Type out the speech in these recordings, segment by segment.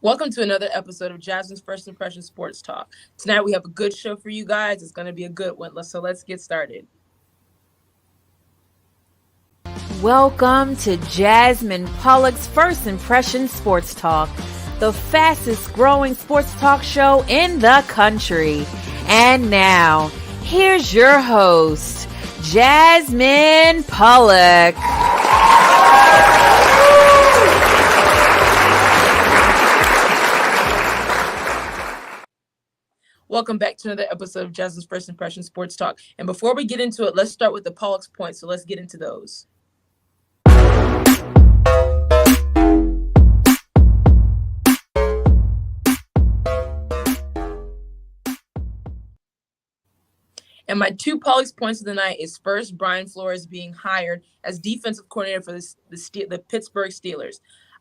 Welcome to another episode of Jasmine's First Impression Sports Talk. Tonight we have a good show for you guys. It's going to be a good one. So let's get started. Welcome to Jasmine Pollock's First Impression Sports Talk, the fastest growing sports talk show in the country. And now, here's your host, Jasmine Pollock. Welcome back to another episode of Jasmine's First Impression Sports Talk. And before we get into it, let's start with the Pollock's points. So let's get into those. And my two Pollock's points of the night is first, Brian Flores being hired as defensive coordinator for the Pittsburgh Steelers.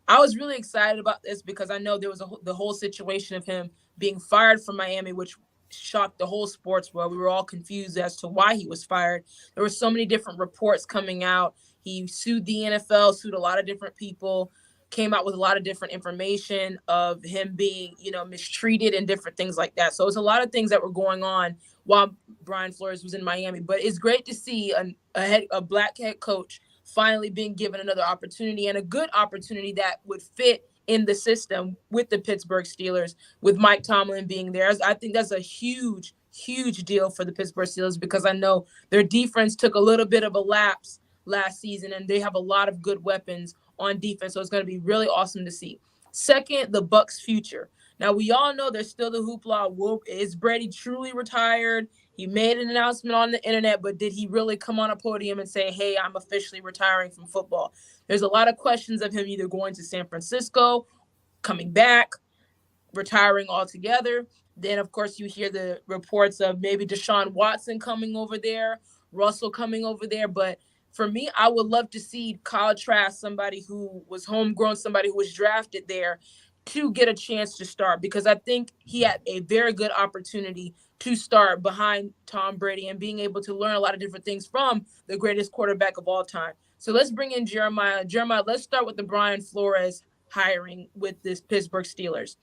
I was really excited about this because I know there was the whole situation of him being fired from Miami, which shocked the whole sports world. We were all confused as to why he was fired. There were so many different reports coming out. He sued the NFL, sued a lot of different people, came out with a lot of different information of him being, mistreated and different things like that. So it's a lot of things that were going on while Brian Flores was in Miami. But it's great to see a black head coach finally being given another opportunity, and a good opportunity that would fit in the system with the Pittsburgh Steelers, with Mike Tomlin being there. I think that's a huge, huge deal for the Pittsburgh Steelers because I know their defense took a little bit of a lapse last season, and they have a lot of good weapons on defense. So it's going to be really awesome to see. Second, the Bucs' future. Now, we all know there's still the hoopla. Is Brady truly retired? He made an announcement on the internet, but did he really come on a podium and say, hey, I'm officially retiring from football? There's a lot of questions of him either going to San Francisco, coming back, retiring altogether. Then, of course, you hear the reports of maybe Deshaun Watson coming over there, Russell coming over there. But for me, I would love to see Kyle Trask, somebody who was homegrown, somebody who was drafted there, to get a chance to start, because I think he had a very good opportunity to start behind Tom Brady and being able to learn a lot of different things from the greatest quarterback of all time. So let's bring in Jeremiah. Jeremiah, let's start with the Brian Flores hiring with this Pittsburgh Steelers.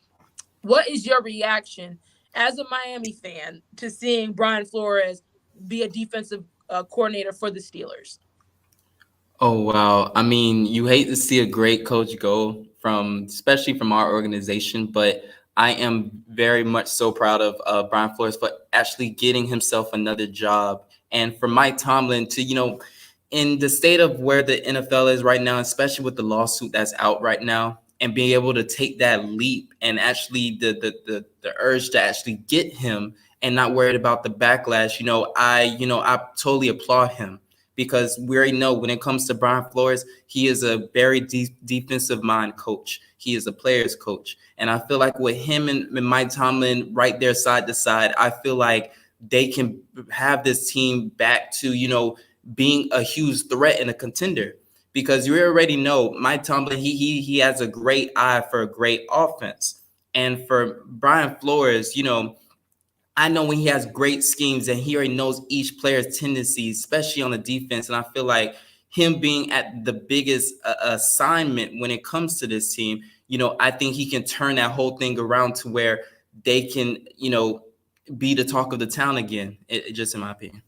What is your reaction as a Miami fan to seeing Brian Flores be a defensive coordinator for the Steelers? Oh wow. I mean, you hate to see a great coach go especially from our organization, but I am very much so proud of Brian Flores for actually getting himself another job. And for Mike Tomlin to, in the state of where the NFL is right now, especially with the lawsuit that's out right now, and being able to take that leap and actually the urge to actually get him and not worried about the backlash, I totally applaud him. Because we already know when it comes to Brian Flores, he is a very defensive mind coach. He is a player's coach. And I feel like with him and Mike Tomlin right there side to side, I feel like they can have this team back to, being a huge threat and a contender. Because you already know Mike Tomlin, he has a great eye for a great offense. And for Brian Flores, I know when he has great schemes and he already knows each player's tendencies, especially on the defense. And I feel like him being at the biggest assignment when it comes to this team, I think he can turn that whole thing around to where they can, be the talk of the town again, just in my opinion.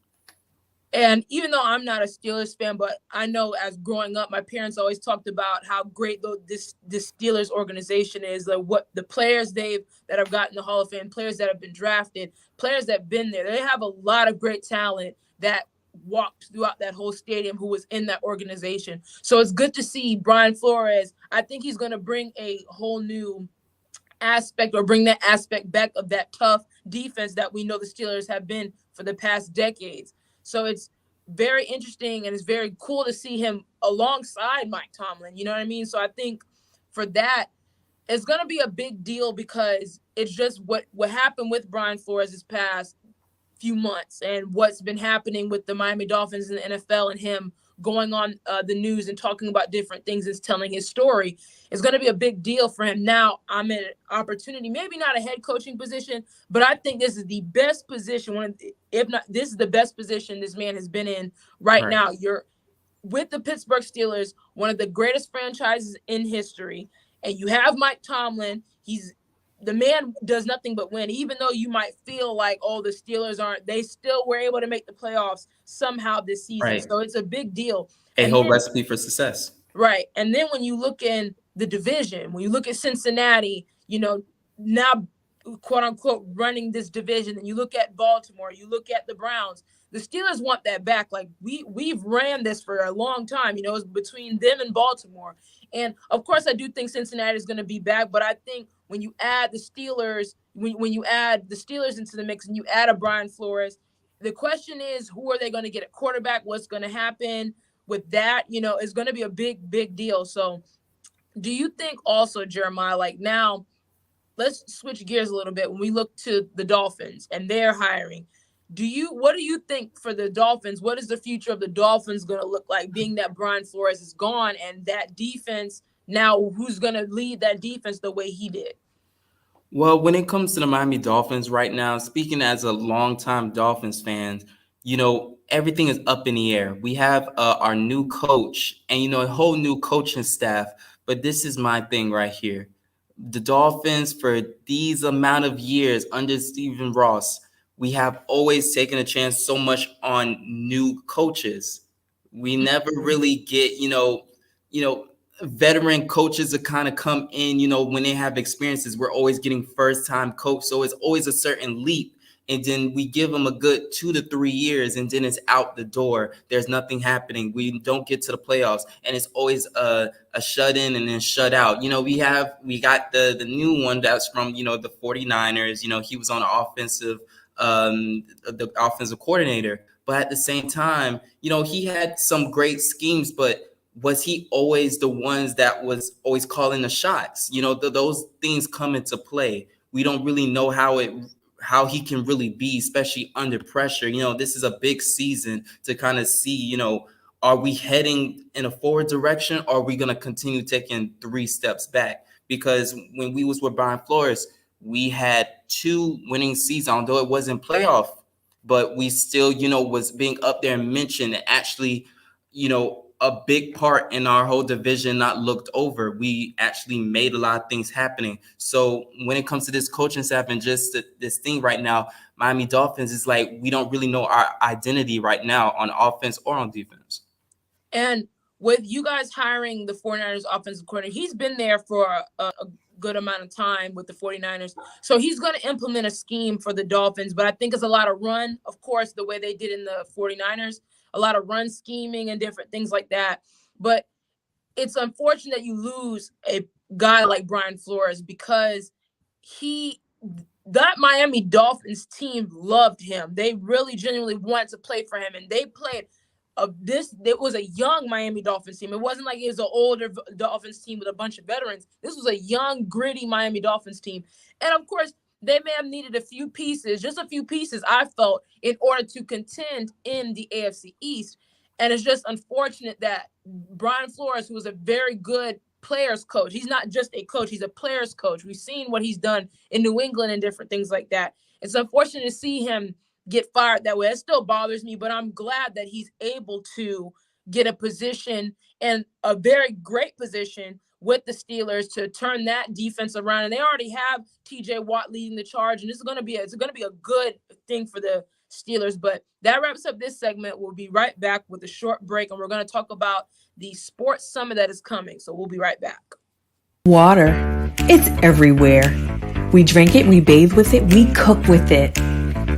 And even though I'm not a Steelers fan, but I know as growing up, my parents always talked about how great this Steelers organization is, like what the players that have gotten the Hall of Fame, players that have been drafted, players that have been there. They have a lot of great talent that walked throughout that whole stadium who was in that organization. So it's good to see Brian Flores. I think he's going to bring a whole new aspect, or bring that aspect back of that tough defense that we know the Steelers have been for the past decades. So it's very interesting, and it's very cool to see him alongside Mike Tomlin. You know what I mean? So I think for that, it's going to be a big deal because it's just what happened with Brian Flores this past few months and what's been happening with the Miami Dolphins and the NFL, and him going on the news and talking about different things and telling his story is going to be a big deal for him. Now I'm in an opportunity, maybe not a head coaching position, but I think this is the best position. If not, this is the best position this man has been in right now. You're with the Pittsburgh Steelers, one of the greatest franchises in history, and you have Mike Tomlin. the man does nothing but win. Even though you might feel like, oh, the Steelers aren't, they still were able to make the playoffs somehow this season. Right. So it's a big deal. A And whole then, recipe for success. right. And then when you look in the division, when you look at Cincinnati, now quote unquote running this division, and you look at Baltimore, you look at the Browns, the Steelers want that back. Like we've ran this for a long time, it's between them and Baltimore. And of course I do think Cincinnati is going to be back, but I think when you add the Steelers, when you add the Steelers into the mix and you add a Brian Flores, the question is, who are they going to get at quarterback? What's going to happen with that? It's going to be a big deal. So do you think also, Jeremiah, like now, let's switch gears a little bit. When we look to the Dolphins and their hiring, what do you think for the Dolphins? What is the future of the Dolphins going to look like, being that Brian Flores is gone and that defense now, who's going to lead that defense the way he did? Well, when it comes to the Miami Dolphins right now, speaking as a longtime Dolphins fan, everything is up in the air. We have our new coach and, a whole new coaching staff. But this is my thing right here. The Dolphins, for these amount of years under Stephen Ross, we have always taken a chance so much on new coaches. We never really get, veteran coaches to kind of come in, when they have experiences. We're always getting first-time coach. So it's always a certain leap. And then we give them a good 2 to 3 years, and then it's out the door. There's nothing happening. We don't get to the playoffs, and it's always a shut in and then shut out. We got the new one that's from the 49ers. He was on the offensive coordinator, but at the same time, he had some great schemes, but was he always the ones that was always calling the shots? Those things come into play. We don't really know how he can really be, especially under pressure. This is a big season to kind of see, are we heading in a forward direction, or are we going to continue taking 3 steps back? Because when we was with Brian Flores, we had 2 winning seasons, although it wasn't playoff, but we still, was being up there and mentioned, and actually, a big part in our whole division not looked over. We actually made a lot of things happening. So when it comes to this coaching staff and just this thing right now, Miami Dolphins is like, we don't really know our identity right now on offense or on defense. And with you guys hiring the 49ers offensive coordinator, he's been there for a good amount of time with the 49ers. So he's going to implement a scheme for the Dolphins, but I think it's a lot of run, of course, the way they did in the 49ers. A lot of run scheming and different things like that. But it's unfortunate you lose a guy like Brian Flores, because that Miami Dolphins team loved him. They really genuinely wanted to play for him, and they played it was a young Miami Dolphins team. It wasn't like it was an older Dolphins team with a bunch of veterans. This was a young, gritty Miami Dolphins team. And of course, they may have needed just a few pieces, I felt, in order to contend in the AFC East. And it's just unfortunate that Brian Flores, who was a very good players coach, he's not just a coach, he's a players coach. We've seen what he's done in New England and different things like that. It's unfortunate to see him get fired that way. It still bothers me, but I'm glad that he's able to get a position, and a very great position, with the Steelers to turn that defense around. And they already have TJ Watt leading the charge, and it's going to be a good thing for the Steelers. But that wraps up this segment. We'll be right back with a short break, and we're going to talk about the sports summit that is coming. So we'll be right back. Water. It's everywhere. We drink it, we bathe with it, we cook with it.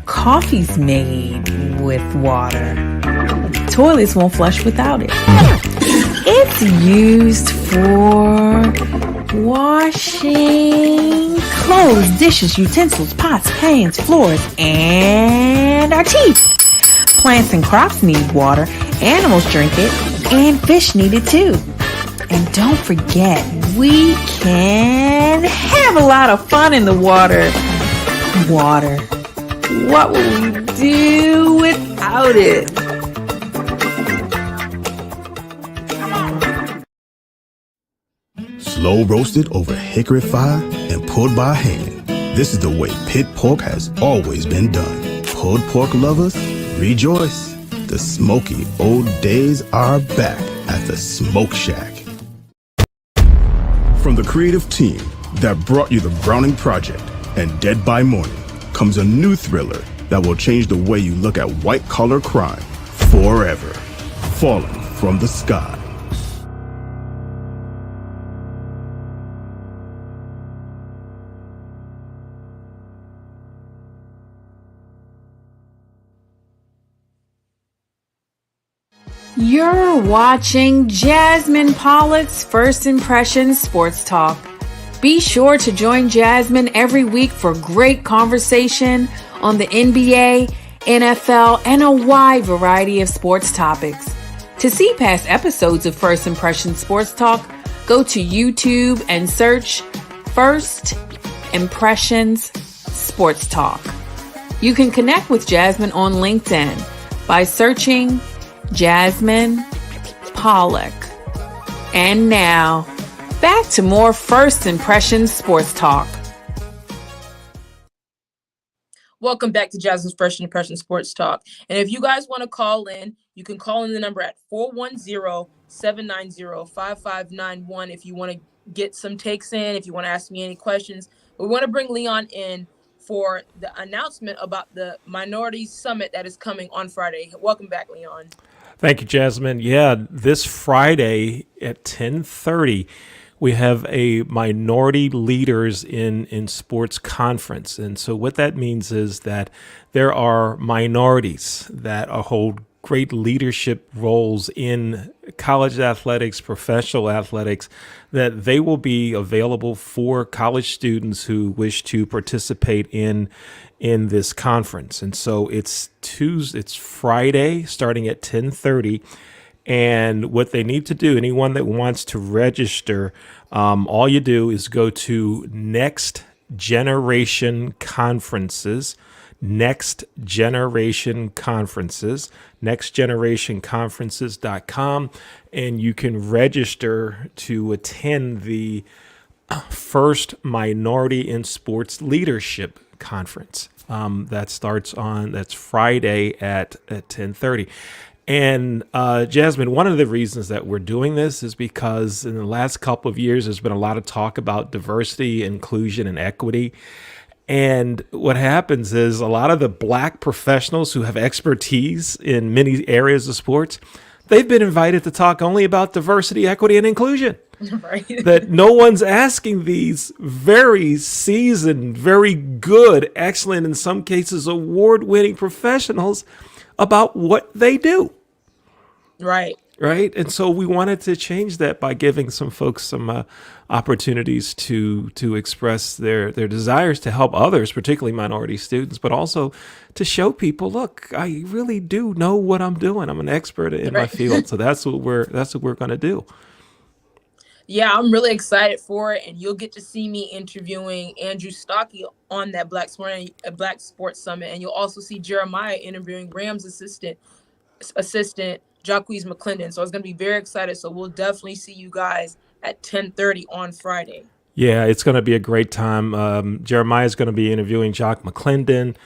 Coffee's made with water. Toilets won't flush without it. It's used for washing clothes, dishes, utensils, pots, pans, floors, and our teeth. Plants and crops need water, animals drink it, and fish need it too. And don't forget, we can have a lot of fun in the water. Water. What would we do without it? Slow roasted over hickory fire and pulled by hand. This is the way pit pork has always been done. Pulled pork lovers, rejoice. The smoky old days are back at the Smoke Shack. From the creative team that brought you The Browning Project and Dead by Morning comes a new thriller that will change the way you look at white-collar crime forever. Falling from the Sky. You're watching Jasmine Pollock's First Impressions Sports Talk. Be sure to join Jasmine every week for great conversation on the NBA, NFL, and a wide variety of sports topics. To see past episodes of First Impressions Sports Talk, go to YouTube and search First Impressions Sports Talk. You can connect with Jasmine on LinkedIn by searching Jasmine Pollock. And now, back to more First Impressions Sports Talk. Welcome back to Jasmine's First Impression Sports Talk. And if you guys want to call in, you can call in the number at 410-790-5591 if you want to get some takes in, if you want to ask me any questions. We want to bring Leon in for the announcement about the Minority Summit that is coming on Friday. Welcome back, Leon. Thank you, Jasmine. Yeah, this Friday at 10:30, we have a minority leaders in sports conference. And so what that means is that there are minorities that hold great leadership roles in college athletics, professional athletics, that they will be available for college students who wish to participate in this conference. And so it's Friday starting at 10:30. And what they need to do, anyone that wants to register, all you do is go to Next Generation Conferences, nextgenerationconferences.com, and you can register to attend the first Minority in Sports Leadership Conference. That's Friday at 10:30. And Jasmine, one of the reasons that we're doing this is because in the last couple of years, there's been a lot of talk about diversity, inclusion, and equity. And what happens is a lot of the black professionals who have expertise in many areas of sports, they've been invited to talk only about diversity, equity, and inclusion. Right. That no one's asking these very seasoned, very good, excellent, in some cases award-winning professionals about what they do. Right. Right. And so we wanted to change that by giving some folks some opportunities to express their desires to help others, particularly minority students, but also to show people, look, I really do know what I'm doing. I'm an expert in my field. So that's what we're going to do. Yeah, I'm really excited for it, and you'll get to see me interviewing Andrew Stockey on that Black Sports Summit, and you'll also see Jeremiah interviewing Rams assistant Jacquees McClendon. So it's going to be very excited. So we'll definitely see you guys at 10:30 on Friday. Yeah, it's going to be a great time. Jeremiah is going to be interviewing Jock McClendon.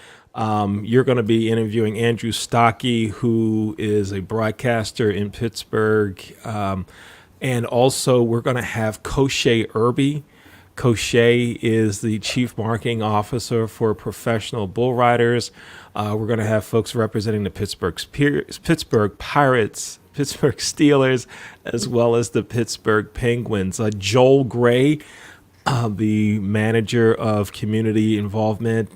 You're going to be interviewing Andrew Stockey, who is a broadcaster in Pittsburgh. And also, we're going to have Koshe Irby. Koshe is the chief marketing officer for Professional Bull Riders. We're going to have folks representing the Pittsburgh Pirates, Pittsburgh Steelers, as well as the Pittsburgh Penguins. Joel Gray, the manager of community involvement,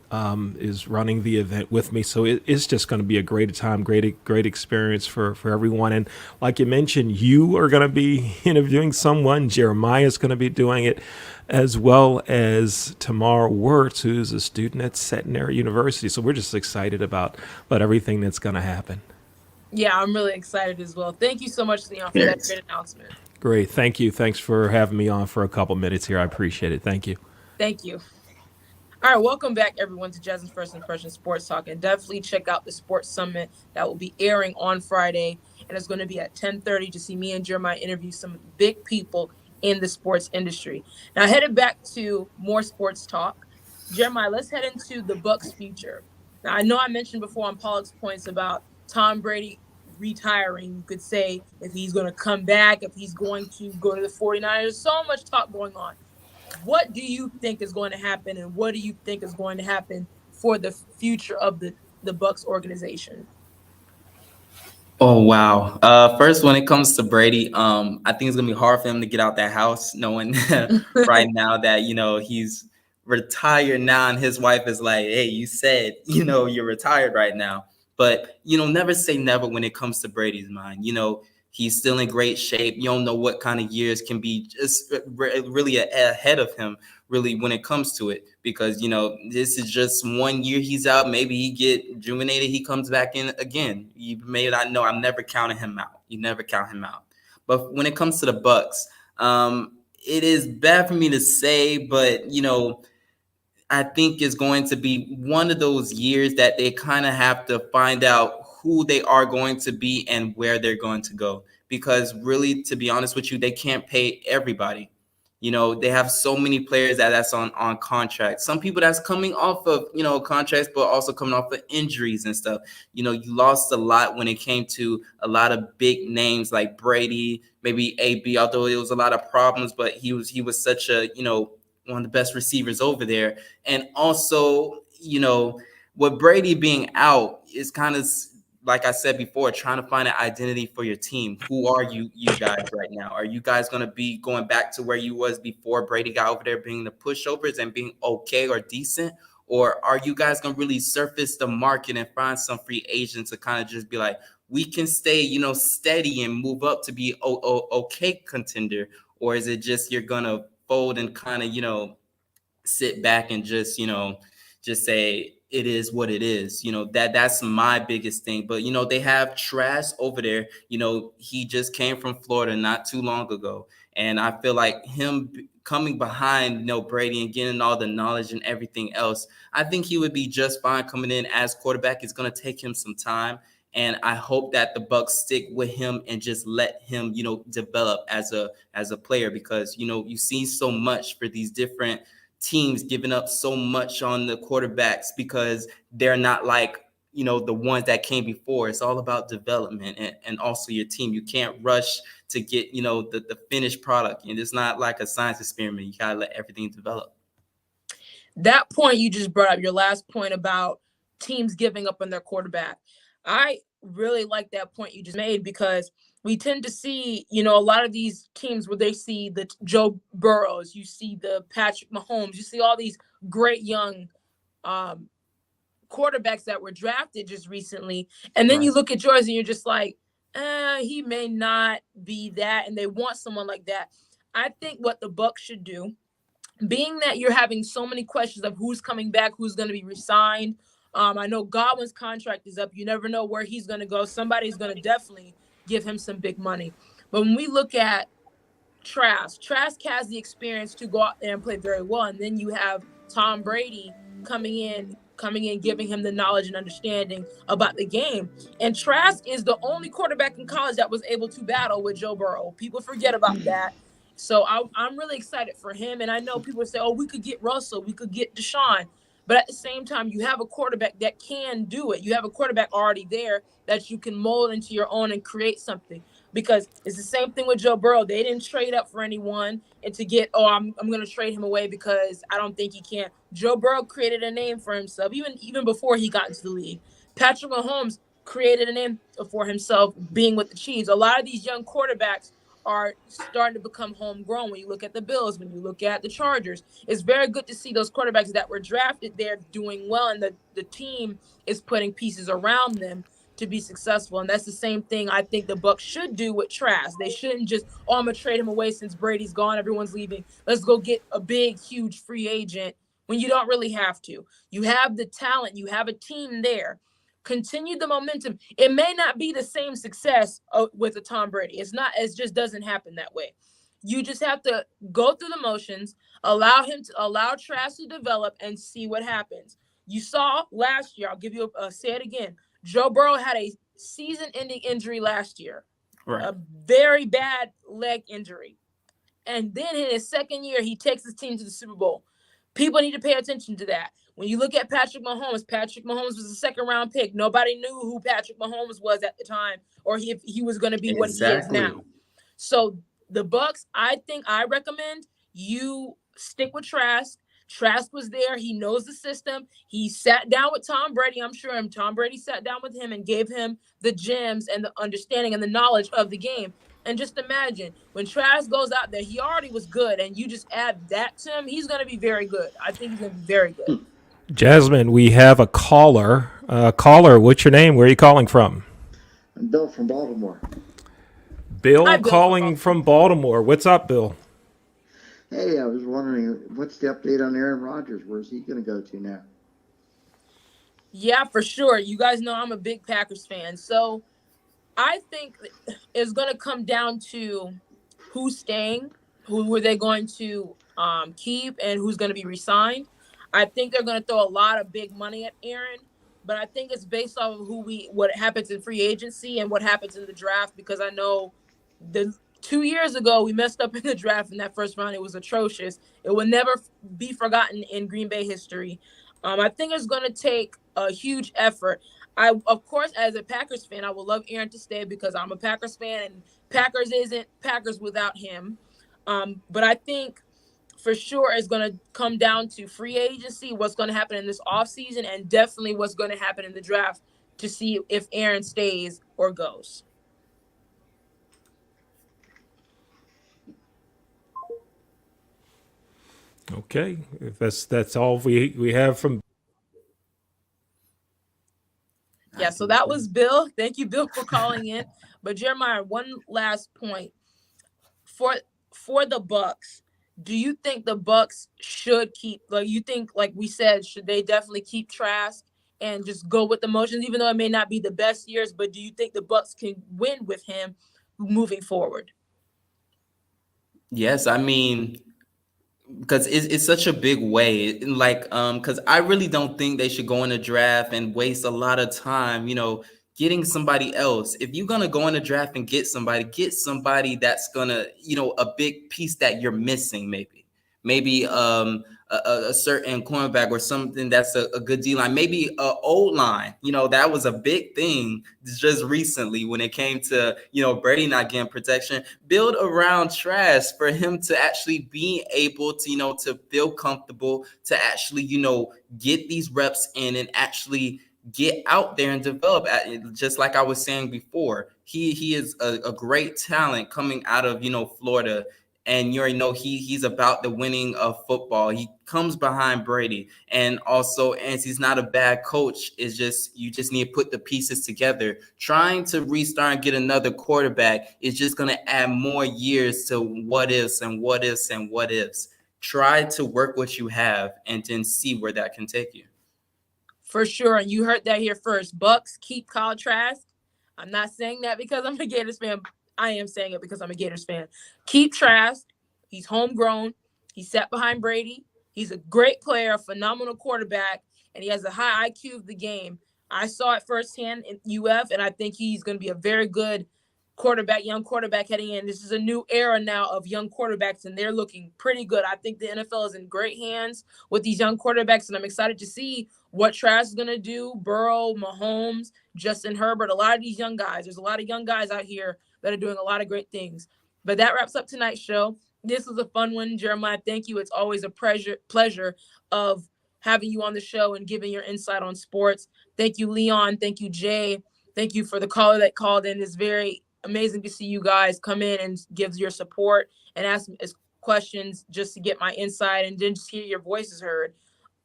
is running the event with me. So it's just going to be a great time, great experience for everyone. And like you mentioned, you are going to be interviewing someone. Jeremiah is going to be doing it, as well as Tamar Wirtz, who's a student at Centenary University. So we're just excited about everything that's going to happen. Yeah, I'm really excited as well. Thank you so much, Leon, for that great announcement. Great. Thank you. Thanks for having me on for a couple minutes here. I appreciate it. Thank you. Thank you. All right, welcome back, everyone, to Jasmine's First Impression Sports Talk. And definitely check out the Sports Summit that will be airing on Friday. And it's going to be at 10:30 to see me and Jeremiah interview some big people in the sports industry. Now, headed back to more sports talk. Jeremiah, let's head into the Bucs' future. Now, I know I mentioned before on Pollock's points about Tom Brady retiring. You could say if he's going to come back, if he's going to go to the 49ers. So much talk going on. What do you think is going to happen, and what do you think is going to happen for the future of the Bucks organization? Oh wow. First, when it comes to Brady, I think it's gonna be hard for him to get out that house, knowing right now that he's retired now, and his wife is like, "Hey, you said you're retired right now." But never say never when it comes to Brady's mind. He's still in great shape. You don't know what kind of years can be just really ahead of him, really, when it comes to it, because this is just 1 year he's out. Maybe he get rejuvenated, he comes back in again. You may not know. I'm never counting him out. You never count him out. But when it comes to the Bucks, it is bad for me to say, but I think is going to be one of those years that they kind of have to find out who they are going to be and where they're going to go. Because really, to be honest with you, they can't pay everybody. They have so many players that's on contract. Some people that's coming off of, contracts, but also coming off of injuries and stuff. You lost a lot when it came to a lot of big names like Brady, maybe AB, although it was a lot of problems, but he was such a, one of the best receivers over there. And also, with Brady being out, is kind of, like I said before, trying to find an identity for your team. Who are you guys right now? Are you guys going to be going back to where you was before Brady got over there, being the pushovers and being okay or decent? Or are you guys going to really surface the market and find some free agents to kind of just be like, we can stay, steady and move up to be okay contender? Or is it just you're going to fold and kind of, sit back and just say it is what it is? That's my biggest thing. But they have Trask over there. He just came from Florida not too long ago, and I feel like him coming behind Brady and getting all the knowledge and everything else, I think he would be just fine coming in as quarterback. It's going to take him some time, and I hope that the Bucks stick with him and just let him develop as a player, because you see so much for these different teams giving up so much on the quarterbacks because they're not like the ones that came before. It's all about development and also your team. You can't rush to get the finished product, and it's not like a science experiment. You gotta let everything develop. That point you just brought up, your last point about teams giving up on their quarterback, I really like that point you just made, because we tend to see, a lot of these teams where they see the Joe Burrows, you see the Patrick Mahomes, you see all these great young quarterbacks that were drafted just recently. And then Right. you look at yours and you're just like, he may not be that. And they want someone like that. I think what the Bucks should do, being that you're having so many questions of who's coming back, who's going to be resigned. I know Godwin's contract is up. You never know where he's going to go. Somebody's going to definitely give him some big money. But when we look at Trask has the experience to go out there and play very well. And then you have Tom Brady coming in, giving him the knowledge and understanding about the game. And Trask is the only quarterback in college that was able to battle with Joe Burrow. People forget about that. So I'm really excited for him. And I know people say, oh, we could get Russell, we could get Deshaun. But at the same time, you have a quarterback that can do it. You have a quarterback already there that you can mold into your own and create something. Because it's the same thing with Joe Burrow. They didn't trade up for anyone and to get, I'm going to trade him away because I don't think he can. Joe Burrow created a name for himself, even before he got into the league. Patrick Mahomes created a name for himself being with the Chiefs. A lot of these young quarterbacks are starting to become homegrown. When you look at the Bills, when you look at the Chargers, it's very good to see those quarterbacks that were drafted there doing well, and the team is putting pieces around them to be successful. And that's the same thing I think the Bucks should do with Trask. They shouldn't just, I'm going to trade him away since Brady's gone, everyone's leaving. Let's go get a big, huge free agent when you don't really have to. You have the talent. You have a team there. Continue the momentum. It may not be the same success with a Tom Brady. It just doesn't happen that way. You just have to go through the motions, allow Trask to develop and see what happens. You saw last year, I'll give you say it again. Joe Burrow had a season-ending injury last year, Right. a very bad leg injury. And then in his second year, he takes his team to the Super Bowl. People need to pay attention to that. When you look at Patrick Mahomes was a second-round pick. Nobody knew who Patrick Mahomes was at the time, or if he was going to be what he is Exactly. now. So the Bucks, I think I recommend you stick with Trask. Trask was there. He knows the system. He sat down with Tom Brady, I'm sure. And Tom Brady sat down with him and gave him the gems and the understanding and the knowledge of the game. And just imagine when Trask goes out there, he already was good, and you just add that to him, he's going to be very good. I think he's going to be very good. Jasmine, we have a caller. Caller, what's your name? Where are you calling from? I'm Bill from Baltimore. Bill, Hi, Bill calling from Baltimore. What's up, Bill? Hey, I was wondering, what's the update on Aaron Rodgers? Where's he going to go to now? Yeah, for sure. You guys know I'm a big Packers fan. So I think it's going to come down to who's staying, who are they going to keep, and who's going to be re-signed. I think they're going to throw a lot of big money at Aaron, but I think it's based off of what happens in free agency and what happens in the draft, because I know the 2 years ago we messed up in the draft in that first round. It was atrocious. It will never be forgotten in Green Bay history. I think it's going to take a huge effort. Of course, as a Packers fan, I would love Aaron to stay because I'm a Packers fan, and Packers isn't Packers without him. But I think for sure it's going to come down to free agency, what's going to happen in this offseason, and definitely what's going to happen in the draft to see if Aaron stays or goes. Okay, if that's all we have from. Yeah, so that was Bill. Thank you, Bill, for calling in. But Jeremiah, one last point. For the Bucks, do you think the Bucks should keep, like you think, like we said, should they definitely keep Trask and just go with the motions, even though it may not be the best years, but do you think the Bucks can win with him moving forward? Yes, I mean, because it's such a big way, like because I really don't think they should go in a draft and waste a lot of time, getting somebody else. If you're gonna go in a draft and get somebody that's gonna, a big piece that you're missing. Maybe a certain cornerback or something that's a good D line, maybe a old line. That was a big thing just recently when it came to Brady not getting protection. Build around Trask for him to actually be able to to feel comfortable, to actually get these reps in and actually get out there and develop. Just like I was saying before, he is a great talent coming out of Florida. And you already know he's about the winning of football. He comes behind Brady, and also, and he's not a bad coach. It's just you just need to put the pieces together. Trying to restart and get another quarterback is just going to add more years to what ifs and what ifs and what ifs. Try to work what you have and then see where that can take you. For sure, and you heard that here first. Bucks keep Kyle Trask. I'm not saying that because I'm a Gators fan. I am saying it because I'm a Gators fan. Keep Trask. He's homegrown. He sat behind Brady. He's a great player, a phenomenal quarterback, and he has a high IQ of the game. I saw it firsthand in UF, and I think he's going to be a very good quarterback, young quarterback heading in. This is a new era now of young quarterbacks, and they're looking pretty good. I think the NFL is in great hands with these young quarterbacks, and I'm excited to see what Trask is going to do. Burrow, Mahomes, Justin Herbert, a lot of these young guys. There's a lot of young guys out here that are doing a lot of great things. But that wraps up tonight's show. This was a fun one, Jeremiah. Thank you. It's always a pleasure of having you on the show and giving your insight on sports. Thank you, Leon. Thank you, Jay. Thank you for the caller that called in. It's very amazing to see you guys come in and give your support and ask questions just to get my insight and then just hear your voices heard.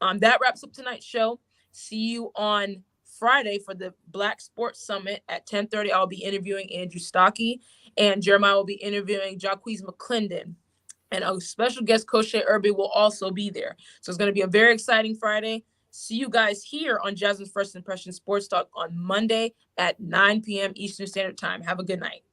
That wraps up tonight's show. See you on Friday for the Black Sports Summit at 10:30. I'll be interviewing Andrew Stockey, and Jeremiah will be interviewing Jacquez McClendon. And a special guest, Coach Irby, will also be there. So it's going to be a very exciting Friday. See you guys here on Jasmine's First Impression Sports Talk on Monday at 9 p.m. Eastern Standard Time. Have a good night.